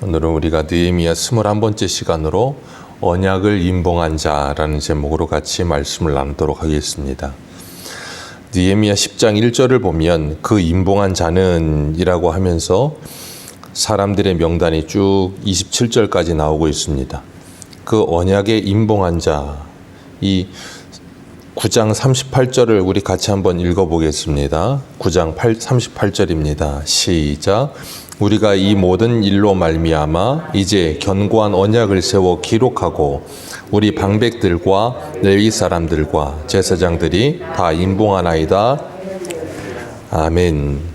오늘은 우리가 느헤미야 21번째 시간으로 언약을 임봉한 자라는 제목으로 같이 말씀을 나누도록 하겠습니다. 느헤미야 10장 1절을 보면 그 임봉한 자는 이라고 하면서 사람들의 명단이 쭉 27절까지 나오고 있습니다. 그 언약의 임봉한 자, 이 9장 38절을 우리 같이 한번 읽어보겠습니다. 9장 38절입니다. 시작. 우리가 이 모든 일로 말미암아 이제 견고한 언약을 세워 기록하고 우리 방백들과 레위 사람들과 제사장들이 다 임봉하나이다. 아멘.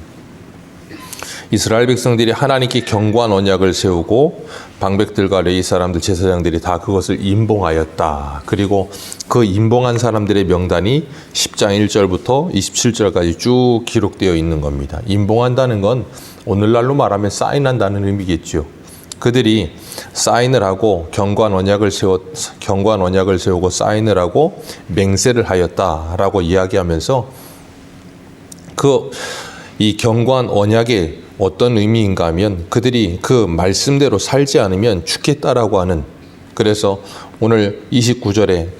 이스라엘 백성들이 하나님께 견고한 언약을 세우고 방백들과 레위 사람들, 제사장들이 다 그것을 임봉하였다. 그리고 그 임봉한 사람들의 명단이 10장 1절부터 27절까지 쭉 기록되어 있는 겁니다. 임봉한다는 건 오늘날로 말하면 사인한다는 의미겠죠. 그들이 사인을 하고 견고한 언약을 세우고 사인을 하고 맹세를 하였다라고 이야기하면서 이 견고한 언약의 어떤 의미인가 하면 그들이 그 말씀대로 살지 않으면 죽겠다라고 하는, 그래서 오늘 29절에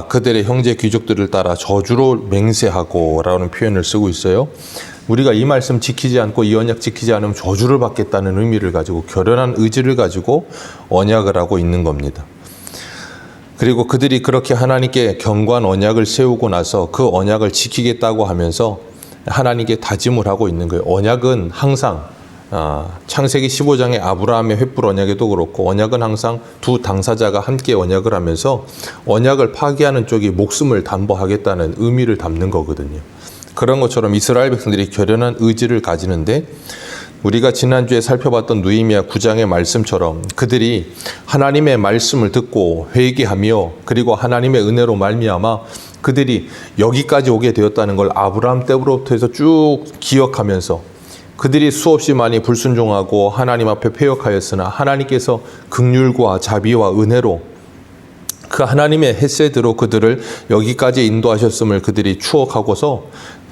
그들의 형제 귀족들을 따라 저주로 맹세하고 라는 표현을 쓰고 있어요. 우리가 이 말씀 지키지 않고 이 언약 지키지 않으면 저주를 받겠다는 의미를 가지고 결연한 의지를 가지고 언약을 하고 있는 겁니다. 그리고 그들이 그렇게 하나님께 견고한 언약을 세우고 나서 그 언약을 지키겠다고 하면서 하나님께 다짐을 하고 있는 거예요. 언약은 항상 창세기 15장의 아브라함의 횃불 언약에도 그렇고 언약은 항상 두 당사자가 함께 언약을 하면서 언약을 파기하는 쪽이 목숨을 담보하겠다는 의미를 담는 거거든요. 그런 것처럼 이스라엘 백성들이 결연한 의지를 가지는데 우리가 지난주에 살펴봤던 느헤미야 9장의 말씀처럼 그들이 하나님의 말씀을 듣고 회개하며 그리고 하나님의 은혜로 말미암아 그들이 여기까지 오게 되었다는 걸 아브라함 때부터 해서 쭉 기억하면서 그들이 수없이 많이 불순종하고 하나님 앞에 패역하였으나 하나님께서 긍휼과 자비와 은혜로 그 하나님의 헤세드로 그들을 여기까지 인도하셨음을 그들이 추억하고서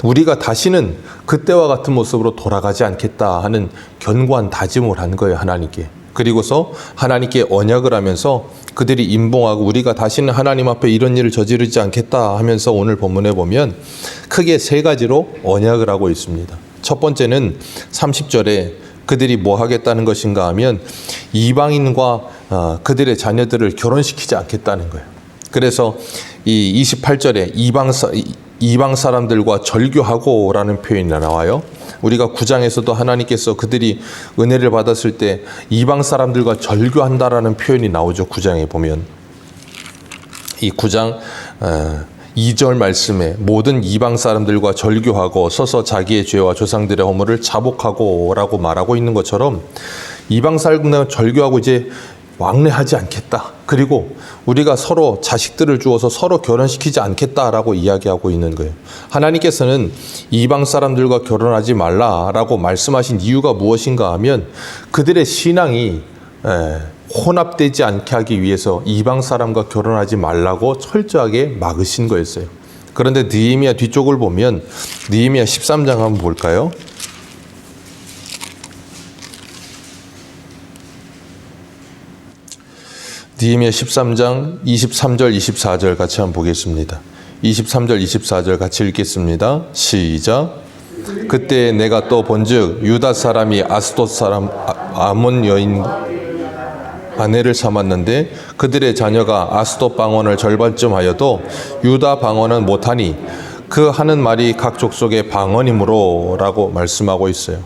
우리가 다시는 그때와 같은 모습으로 돌아가지 않겠다 하는 견고한 다짐을 한 거예요, 하나님께. 그리고서 하나님께 언약을 하면서 그들이 임봉하고 우리가 다시는 하나님 앞에 이런 일을 저지르지 않겠다 하면서 오늘 본문에 보면 크게 세 가지로 언약을 하고 있습니다. 첫 번째는 30절에 그들이 뭐 하겠다는 것인가 하면 이방인과 그들의 자녀들을 결혼시키지 않겠다는 거예요. 그래서 이 28절에 이방 사람들과 절교하고 라는 표현이 나와요. 우리가 9장에서도 하나님께서 그들이 은혜를 받았을 때 이방 사람들과 절교한다라는 표현이 나오죠. 9장에 보면 이 9장 2절 말씀에 모든 이방 사람들과 절교하고 서서 자기의 죄와 조상들의 허물을 자복하고 라고 말하고 있는 것처럼 이방 사람들과 절교하고 이제 왕래하지 않겠다. 그리고 우리가 서로 자식들을 주어서 서로 결혼시키지 않겠다라고 이야기하고 있는 거예요. 하나님께서는 이방 사람들과 결혼하지 말라라고 말씀하신 이유가 무엇인가 하면 그들의 신앙이 혼합되지 않게 하기 위해서 이방 사람과 결혼하지 말라고 철저하게 막으신 거였어요. 그런데 느헤미야 뒤쪽을 보면 느헤미야 13장 한번 볼까요? 느헤미야 13장 23절 24절 같이 한번 보겠습니다. 23절 24절 같이 읽겠습니다. 시작. 그때 내가 또 본즉 유다 사람이 아스돗 사람 아몬 여인 아내를 삼았는데 그들의 자녀가 아스돗 방언을 절반쯤 하여도 유다 방언은 못하니 그 하는 말이 각 족속의 방언이므로 라고 말씀하고 있어요.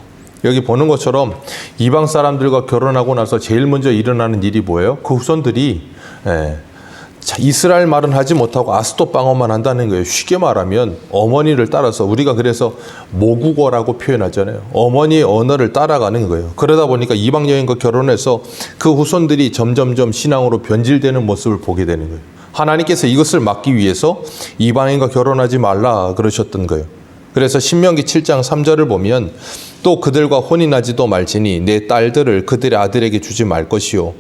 여기 보는 것처럼 이방 사람들과 결혼하고 나서 제일 먼저 일어나는 일이 뭐예요? 그 후손들이 이스라엘 말은 하지 못하고 아스돗 방언만 한다는 거예요. 쉽게 말하면 어머니를 따라서, 우리가 그래서 모국어라고 표현하잖아요. 어머니의 언어를 따라가는 거예요. 그러다 보니까 이방 여인과 결혼해서 그 후손들이 점점점 신앙으로 변질되는 모습을 보게 되는 거예요. 하나님께서 이것을 막기 위해서 이방인과 결혼하지 말라 그러셨던 거예요. 그래서 신명기 7장 3절을 보면 또 그들과 혼인하지도 말지니 내 딸들을 그들의 아들에게 주지 말 것이요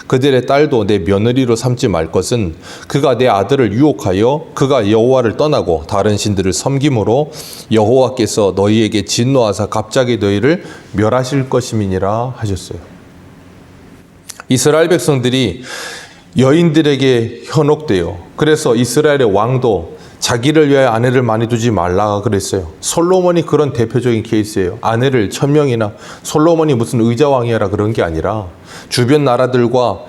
그들의 딸도 내 며느리로 삼지 말 것은 그가 내 아들을 유혹하여 그가 여호와를 떠나고 다른 신들을 섬김으로 여호와께서 너희에게 진노하사 갑자기 너희를 멸하실 것임이니라 하셨어요. 이스라엘 백성들이 여인들에게 현혹돼요. 그래서 이스라엘의 왕도 자기를 위하여 아내를 많이 두지 말라 그랬어요. 솔로몬이 그런 대표적인 케이스예요. 아내를 1000명이나, 솔로몬이 무슨 의자왕이라 그런 게 아니라 주변 나라들과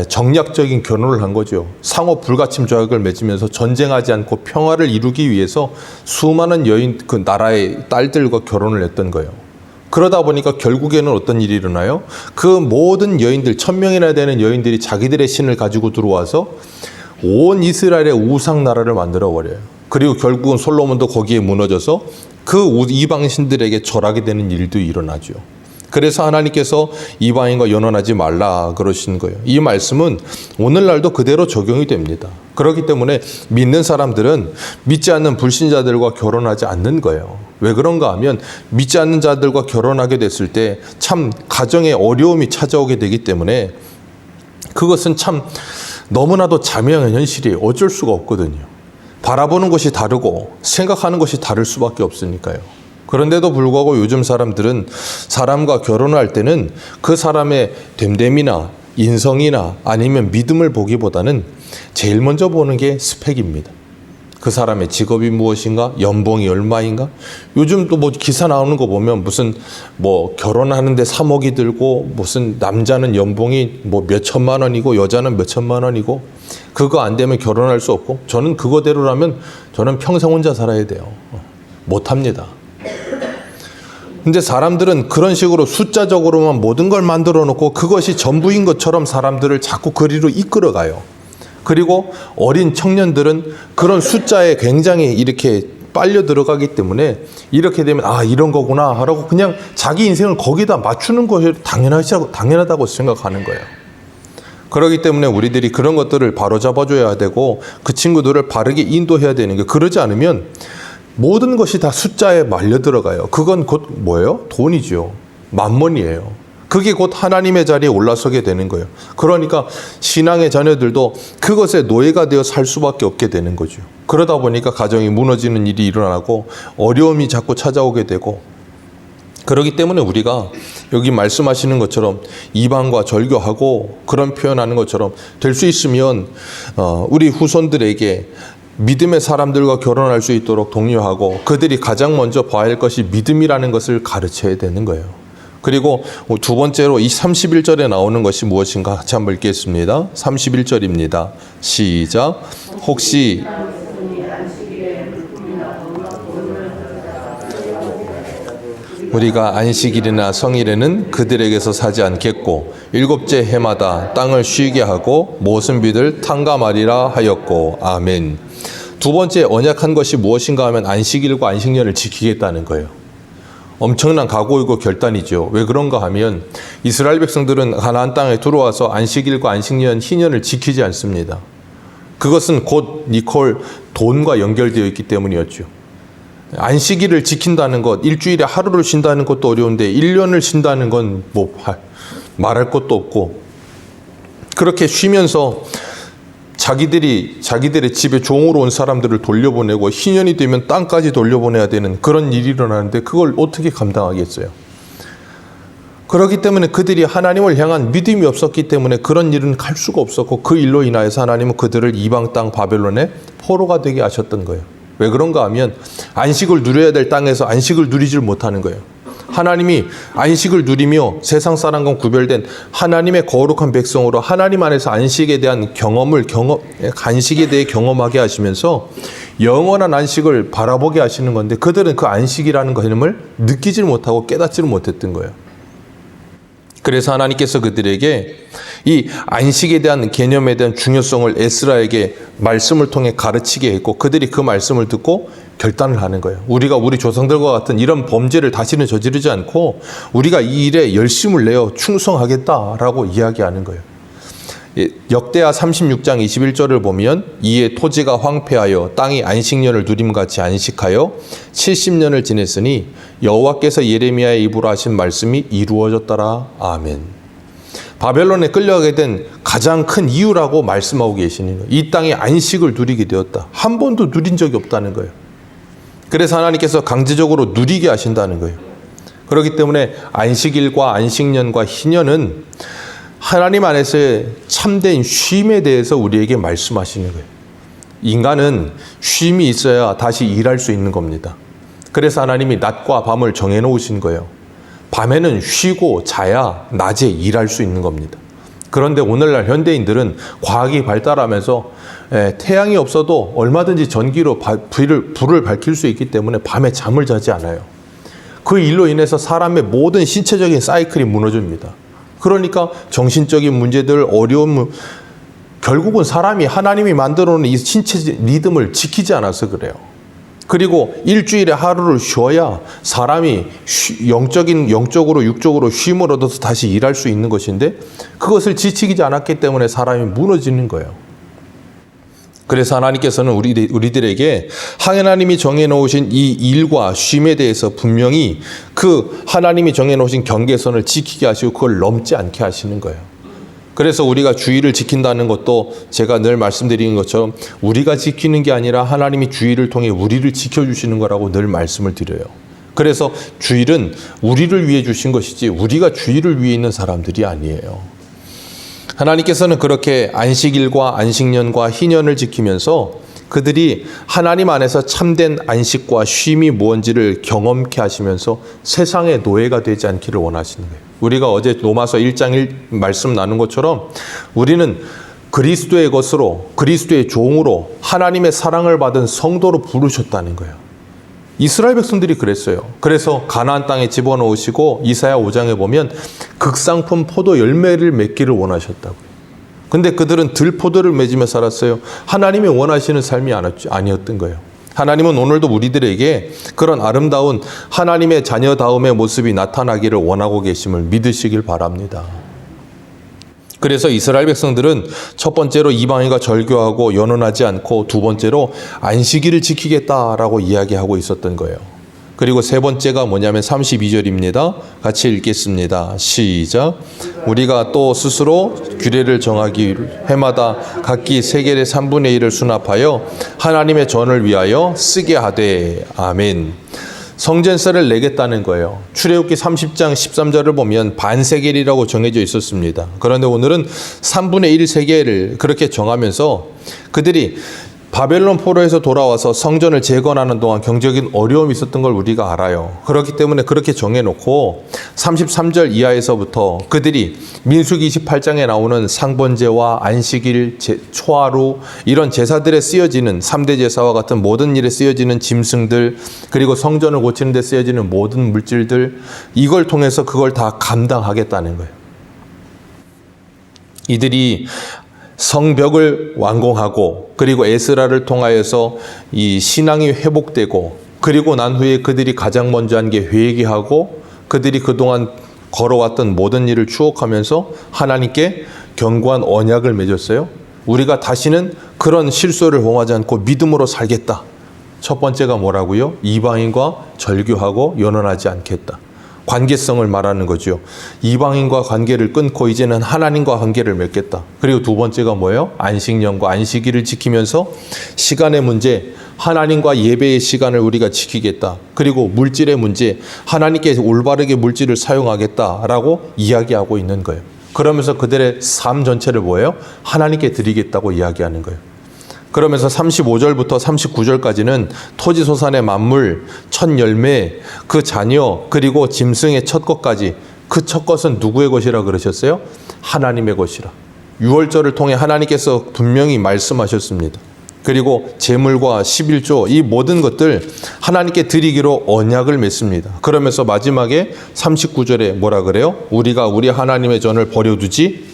정략적인 결혼을 한 거죠. 상호 불가침 조약을 맺으면서 전쟁하지 않고 평화를 이루기 위해서 수많은 여인, 그 나라의 딸들과 결혼을 했던 거예요. 그러다 보니까 결국에는 어떤 일이 일어나요? 그 모든 여인들, 1000명이나 되는 여인들이 자기들의 신을 가지고 들어와서 온 이스라엘의 우상 나라를 만들어 버려요. 그리고 결국은 솔로몬도 거기에 무너져서 그 이방 신들에게 절하게 되는 일도 일어나죠. 그래서 하나님께서 이방인과 연혼하지 말라 그러신 거예요. 이 말씀은 오늘날도 그대로 적용이 됩니다. 그렇기 때문에 믿는 사람들은 믿지 않는 불신자들과 결혼하지 않는 거예요. 왜 그런가 하면 믿지 않는 자들과 결혼하게 됐을 때 참 가정에 어려움이 찾아오게 되기 때문에 그것은 참 너무나도 자명한 현실이에요. 어쩔 수가 없거든요. 바라보는 것이 다르고 생각하는 것이 다를 수밖에 없으니까요. 그런데도 불구하고 요즘 사람들은 사람과 결혼할 때는 그 사람의 됨됨이나 인성이나 아니면 믿음을 보기보다는 제일 먼저 보는 게 스펙입니다. 그 사람의 직업이 무엇인가, 연봉이 얼마인가. 요즘 또 뭐 기사 나오는 거 보면 무슨 뭐 결혼하는데 3억이 들고 무슨 남자는 연봉이 뭐 몇 천만 원이고 여자는 몇 천만 원이고 그거 안 되면 결혼할 수 없고, 저는 그거대로라면 저는 평생 혼자 살아야 돼요. 못합니다. 근데 사람들은 그런 식으로 숫자적으로만 모든 걸 만들어 놓고 그것이 전부인 것처럼 사람들을 자꾸 그리로 이끌어가요. 그리고 어린 청년들은 그런 숫자에 굉장히 이렇게 빨려 들어가기 때문에 이렇게 되면 아, 이런 거구나 하라고 그냥 자기 인생을 거기다 맞추는 것이 당연하다고 생각하는 거예요. 그렇기 때문에 우리들이 그런 것들을 바로잡아줘야 되고 그 친구들을 바르게 인도해야 되는 게, 그러지 않으면 모든 것이 다 숫자에 말려 들어가요. 그건 곧 뭐예요? 돈이죠. 만몬이에요. 그게 곧 하나님의 자리에 올라서게 되는 거예요. 그러니까 신앙의 자녀들도 그것에 노예가 되어 살 수밖에 없게 되는 거죠. 그러다 보니까 가정이 무너지는 일이 일어나고 어려움이 자꾸 찾아오게 되고, 그렇기 때문에 우리가 여기 말씀하시는 것처럼 이방과 절교하고 그런 표현하는 것처럼 될 수 있으면 우리 후손들에게 믿음의 사람들과 결혼할 수 있도록 독려하고 그들이 가장 먼저 봐야 할 것이 믿음이라는 것을 가르쳐야 되는 거예요. 그리고 두 번째로 이 31절에 나오는 것이 무엇인가 같이 한번 읽겠습니다. 31절입니다. 시작. 혹시 우리가 안식일이나 성일에는 그들에게서 사지 않겠고 일곱째 해마다 땅을 쉬게 하고 모순비들 탕감하리라 하였고. 아멘. 두 번째 언약한 것이 무엇인가 하면 안식일과 안식년을 지키겠다는 거예요. 엄청난 각오이고 결단이죠. 왜 그런가 하면 이스라엘 백성들은 가나안 땅에 들어와서 안식일과 안식년, 희년을 지키지 않습니다. 그것은 곧 니콜 돈과 연결되어 있기 때문이었죠. 안식일을 지킨다는 것, 일주일에 하루를 쉰다는 것도 어려운데 1년을 쉰다는 건 뭐 말할 것도 없고, 그렇게 쉬면서 자기들의 집에 종으로 온 사람들을 돌려보내고 희년이 되면 땅까지 돌려보내야 되는 그런 일이 일어나는데 그걸 어떻게 감당하겠어요? 그렇기 때문에 그들이 하나님을 향한 믿음이 없었기 때문에 그런 일은 할 수가 없었고, 그 일로 인하여서 하나님은 그들을 이방 땅 바벨론의 포로가 되게 하셨던 거예요. 왜 그런가 하면 안식을 누려야 될 땅에서 안식을 누리질 못하는 거예요. 하나님이 안식을 누리며 세상 사람과 구별된 하나님의 거룩한 백성으로 하나님 안에서 안식에 대한 안식에 대해 경험하게 하시면서 영원한 안식을 바라보게 하시는 건데, 그들은 그 안식이라는 개념을 느끼질 못하고 깨닫지를 못했던 거예요. 그래서 하나님께서 그들에게 이 안식에 대한 개념에 대한 중요성을 에스라에게 말씀을 통해 가르치게 했고, 그들이 그 말씀을 듣고 결단을 하는 거예요. 우리가 우리 조상들과 같은 이런 범죄를 다시는 저지르지 않고 우리가 이 일에 열심을 내어 충성하겠다라고 이야기하는 거예요. 역대하 36장 21절을 보면 이에 토지가 황폐하여 땅이 안식년을 누림같이 안식하여 70년을 지냈으니 여호와께서 예레미야의 입으로 하신 말씀이 이루어졌더라. 아멘. 바벨론에 끌려가게 된 가장 큰 이유라고 말씀하고 계시는 거예요. 이 땅에 안식을 누리게 되었다. 한 번도 누린 적이 없다는 거예요. 그래서 하나님께서 강제적으로 누리게 하신다는 거예요. 그렇기 때문에 안식일과 안식년과 희년은 하나님 안에서의 참된 쉼에 대해서 우리에게 말씀하시는 거예요. 인간은 쉼이 있어야 다시 일할 수 있는 겁니다. 그래서 하나님이 낮과 밤을 정해놓으신 거예요. 밤에는 쉬고 자야 낮에 일할 수 있는 겁니다. 그런데 오늘날 현대인들은 과학이 발달하면서 태양이 없어도 얼마든지 전기로 불을 밝힐 수 있기 때문에 밤에 잠을 자지 않아요. 그 일로 인해서 사람의 모든 신체적인 사이클이 무너집니다. 그러니까 정신적인 문제들, 어려움, 결국은 사람이 하나님이 만들어 놓은 이 신체 리듬을 지키지 않아서 그래요. 그리고 일주일에 하루를 쉬어야 사람이 영적으로 육적으로 쉼을 얻어서 다시 일할 수 있는 것인데 그것을 지키지 않았기 때문에 사람이 무너지는 거예요. 그래서 하나님께서는 우리들에게 하나님이 정해놓으신 이 일과 쉼에 대해서 분명히 그 하나님이 정해놓으신 경계선을 지키게 하시고 그걸 넘지 않게 하시는 거예요. 그래서 우리가 주의를 지킨다는 것도 제가 늘 말씀드리는 것처럼 우리가 지키는 게 아니라 하나님이 주의를 통해 우리를 지켜주시는 거라고 늘 말씀을 드려요. 그래서 주일은 우리를 위해 주신 것이지 우리가 주일을 위해 있는 사람들이 아니에요. 하나님께서는 그렇게 안식일과 안식년과 희년을 지키면서 그들이 하나님 안에서 참된 안식과 쉼이 무엇인지를 경험케 하시면서 세상의 노예가 되지 않기를 원하시는 거예요. 우리가 어제 로마서 1장 1 말씀 나눈 것처럼 우리는 그리스도의 것으로 그리스도의 종으로 하나님의 사랑을 받은 성도로 부르셨다는 거예요. 이스라엘 백성들이 그랬어요. 그래서 가나안 땅에 집어넣으시고 이사야 5장에 보면 극상품 포도 열매를 맺기를 원하셨다고요. 근데 그들은 들포도를 맺으며 살았어요. 하나님이 원하시는 삶이 아니었던 거예요. 하나님은 오늘도 우리들에게 그런 아름다운 하나님의 자녀다움의 모습이 나타나기를 원하고 계심을 믿으시길 바랍니다. 그래서 이스라엘 백성들은 첫 번째로 이방인과 절교하고 연원하지 않고 두 번째로 안식일을 지키겠다라고 이야기하고 있었던 거예요. 그리고 세 번째가 뭐냐면 32절입니다. 같이 읽겠습니다. 시작. 우리가 또 스스로 규례를 정하기 해마다 각기 세겔의 3분의 1을 수납하여 하나님의 전을 위하여 쓰게 하되. 아멘. 성전세를 내겠다는 거예요. 출애굽기 30장 13절을 보면 반세겔이라고 정해져 있었습니다. 그런데 오늘은 3분의 1 세겔을 그렇게 정하면서 그들이 바벨론 포로에서 돌아와서 성전을 재건하는 동안 경제적인 어려움이 있었던 걸 우리가 알아요. 그렇기 때문에 그렇게 정해놓고 33절 이하에서부터 그들이 민수기 28장에 나오는 상번제와 안식일, 초하루 이런 제사들에 쓰여지는 3대 제사와 같은 모든 일에 쓰여지는 짐승들 그리고 성전을 고치는 데 쓰여지는 모든 물질들 이걸 통해서 그걸 다 감당하겠다는 거예요. 이들이 성벽을 완공하고 그리고 에스라를 통하여서 이 신앙이 회복되고 그리고 난 후에 그들이 가장 먼저 한 게 회개하고 그들이 그동안 걸어왔던 모든 일을 추억하면서 하나님께 견고한 언약을 맺었어요. 우리가 다시는 그런 실수를 범하지 않고 믿음으로 살겠다. 첫 번째가 뭐라고요? 이방인과 절교하고 연원하지 않겠다. 관계성을 말하는 거죠. 이방인과 관계를 끊고 이제는 하나님과 관계를 맺겠다. 그리고 두 번째가 뭐예요? 안식년과 안식일을 지키면서 시간의 문제, 하나님과 예배의 시간을 우리가 지키겠다. 그리고 물질의 문제, 하나님께 올바르게 물질을 사용하겠다라고 이야기하고 있는 거예요. 그러면서 그들의 삶 전체를 뭐예요? 하나님께 드리겠다고 이야기하는 거예요. 그러면서 35절부터 39절까지는 토지소산의 만물, 첫 열매, 그 자녀, 그리고 짐승의 첫 것까지 그 첫 것은 누구의 것이라 그러셨어요? 하나님의 것이라. 6월절을 통해 하나님께서 분명히 말씀하셨습니다. 그리고 제물과 11조 이 모든 것들 하나님께 드리기로 언약을 맺습니다. 그러면서 마지막에 39절에 뭐라 그래요? 우리가 우리 하나님의 전을 버려두지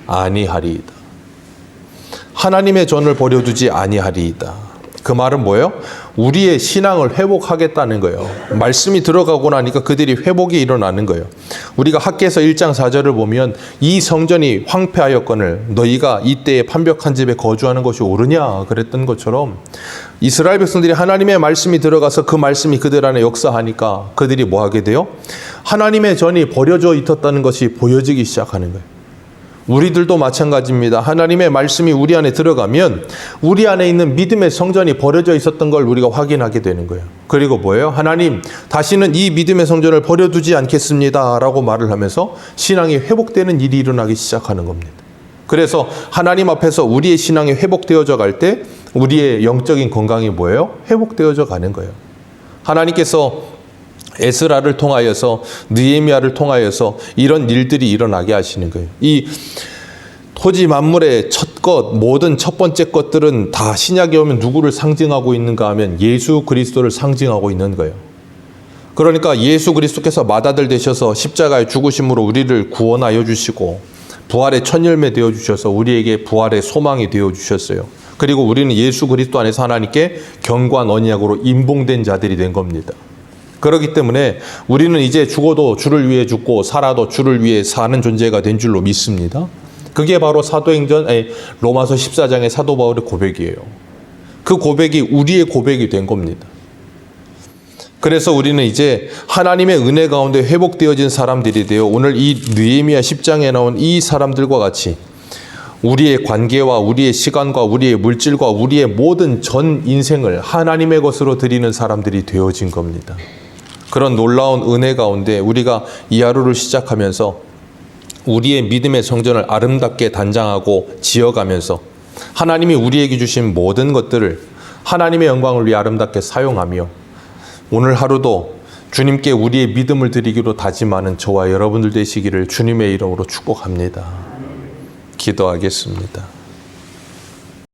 아니하리이다. 하나님의 전을 버려두지 아니하리이다. 그 말은 뭐예요? 우리의 신앙을 회복하겠다는 거예요. 말씀이 들어가고 나니까 그들이 회복이 일어나는 거예요. 우리가 학개서 1장 4절을 보면 이 성전이 황폐하였거늘 너희가 이때에 판벽한 집에 거주하는 것이 옳으냐 그랬던 것처럼 이스라엘 백성들이 하나님의 말씀이 들어가서 그 말씀이 그들 안에 역사하니까 그들이 뭐 하게 돼요? 하나님의 전이 버려져 있었다는 것이 보여지기 시작하는 거예요. 우리들도 마찬가지입니다. 하나님의 말씀이 우리 안에 들어가면 우리 안에 있는 믿음의 성전이 버려져 있었던 걸 우리가 확인하게 되는 거예요. 그리고 뭐예요? 하나님, 다시는 이 믿음의 성전을 버려두지 않겠습니다 라고 말을 하면서 신앙이 회복되는 일이 일어나기 시작하는 겁니다. 그래서 하나님 앞에서 우리의 신앙이 회복되어져 갈 때 우리의 영적인 건강이 뭐예요? 회복되어져 가는 거예요. 하나님께서 에스라를 통하여서, 느헤미야를 통하여서 이런 일들이 일어나게 하시는 거예요. 이 토지 만물의 첫 것, 모든 첫 번째 것들은 다 신약에 오면 누구를 상징하고 있는가 하면 예수 그리스도를 상징하고 있는 거예요. 그러니까 예수 그리스도께서 맏아들 되셔서 십자가의 죽으심으로 우리를 구원하여 주시고 부활의 첫 열매 되어 주셔서 우리에게 부활의 소망이 되어 주셨어요. 그리고 우리는 예수 그리스도 안에서 하나님께 견고한 언약으로 임봉된 자들이 된 겁니다. 그렇기 때문에 우리는 이제 죽어도 주를 위해 죽고 살아도 주를 위해 사는 존재가 된 줄로 믿습니다. 그게 바로 로마서 14장의 사도 바울의 고백이에요. 그 고백이 우리의 고백이 된 겁니다. 그래서 우리는 이제 하나님의 은혜 가운데 회복되어진 사람들이 되어 오늘 이 느헤미야 10장에 나온 이 사람들과 같이 우리의 관계와 우리의 시간과 우리의 물질과 우리의 모든 전 인생을 하나님의 것으로 드리는 사람들이 되어진 겁니다. 그런 놀라운 은혜 가운데 우리가 이 하루를 시작하면서 우리의 믿음의 성전을 아름답게 단장하고 지어가면서 하나님이 우리에게 주신 모든 것들을 하나님의 영광을 위해 아름답게 사용하며 오늘 하루도 주님께 우리의 믿음을 드리기로 다짐하는 저와 여러분들 되시기를 주님의 이름으로 축복합니다. 기도하겠습니다.